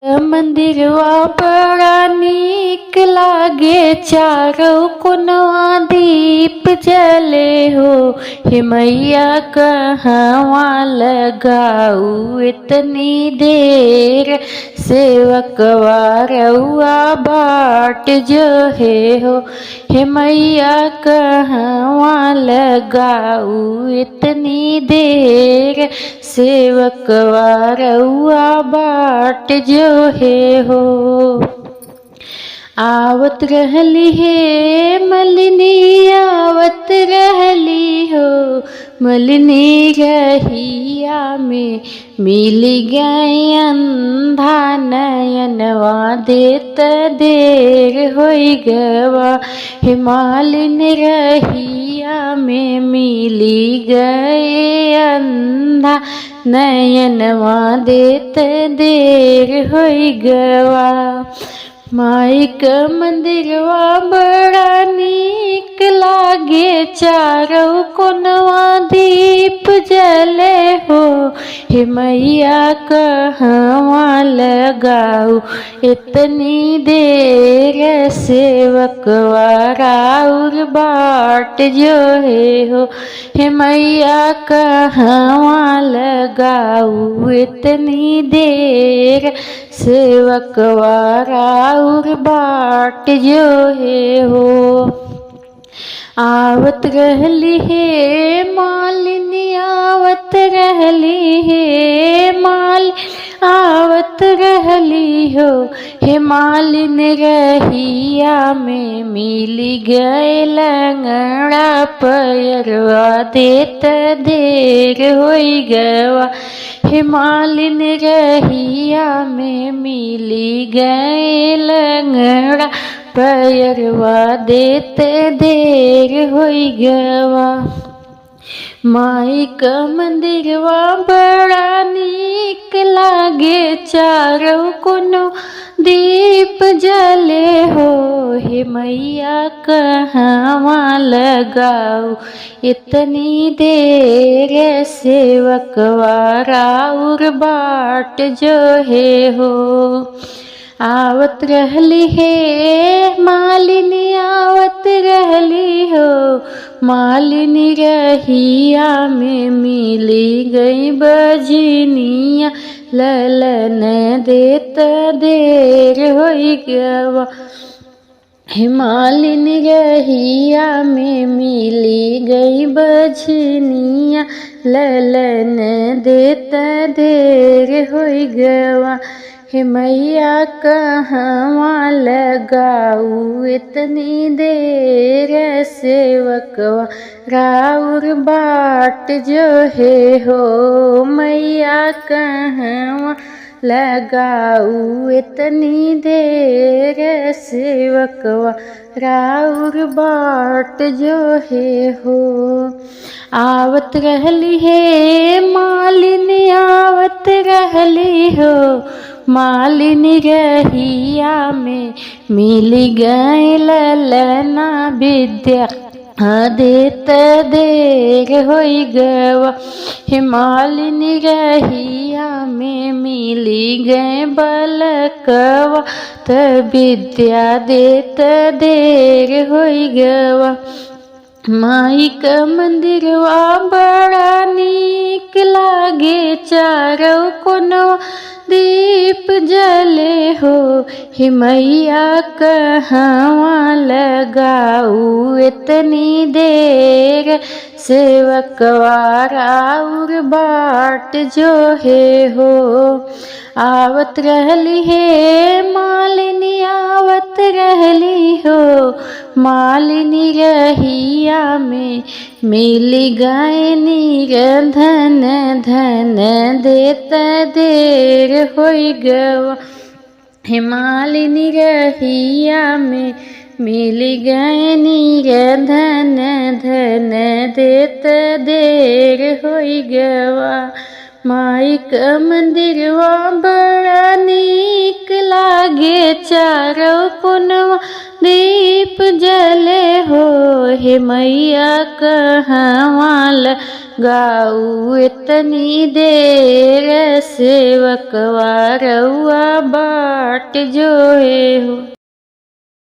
मंदिरवा बड़ा नीक लागे, चारों कोनवा दीप जले हो। हे मैया कहवा लगाऊ इतनी देर, सेवकवा रउआ बाट जो है हो। हे मैया कहवा लगाऊ इतनी देर, सेवकवा रउआ बाट जो है हो। आवत रहली है मलिनी, आवत रहली हो मलिनी, रहिया में मिली गई अंधा, नयनवा देत देर होई गवा। हिमालिन रहिया में मिली गए अंधा, नयनवा देत देर होई गवा। माई का मंदिरवा बड़ा नीक लागे, चारों कोनवा दीप जले हो। हे मैया कहवा लगाऊ इतनी देर, सेवकवा राउर बाट जो है हो। हे मैया कहवा लगाऊ इतनी देर, सेवकवा राउर बाट जो है हो। आवत रहली है मालिनी, आवत रहली है माल, आवत रहली हो। हे मालिन रहिया में मिली गए लंगड़ा, पैरवा देत देर होई गवा। हे मालिन रहिया में मिली गए लंगड़ा, पैरवा देत देर होई गवा। माई का मंदिरवा बड़ा नीक लागे, चारों कोनों दीप जले हो। हे मैया कहवा लगाऊ इतनी देर, सेवकवा राउर बाट जो है हो। आवत रहली है मालिनी, आवत रहली हो मालिनी, रहिया में मिली गई बजनिया, ललन देत देर होई गवा। हिमालिन रहिया में मिली गई बजनिया, ललन देत देर होई गवा। हे मैया कहवा लगाऊ इतनी देर, सेवकवा राउर बाट जो है हो। मैया कहवा लगाऊ इतनी देर, सेवकवा राउर बाट जो है हो। आवत रहली है मालिनी, आवत रहली हो मालिनी, रहिया में मिली गए ललना, विद्या देत देर होई गवा। हिमालिनी रहिया में मिली गए बलकवा, त विद्या देत देर होई गवा। माई का मंदिरवा बड़ा नीक लागे, चारों कोनवा दीप जले हो। हे मैया कहवा लगाऊ इतनी देर, सेवकवा राउर बाट जो है हो। आवत रहली है मालिनी, आवत रहली हो मालिनी, रहिया में मिली गए निरधन, धन देत देर होई गवा। हे मालिनी रहिया में मिली गए निरधन, धन देत देर होई गवा। माई का मंदिरवा बड़ा नीक लागे, चारों कोनवा दीप जले हो। हे मैया कहवा गाऊ इतनी देर सेवकवा रउआ बाट जो है हो।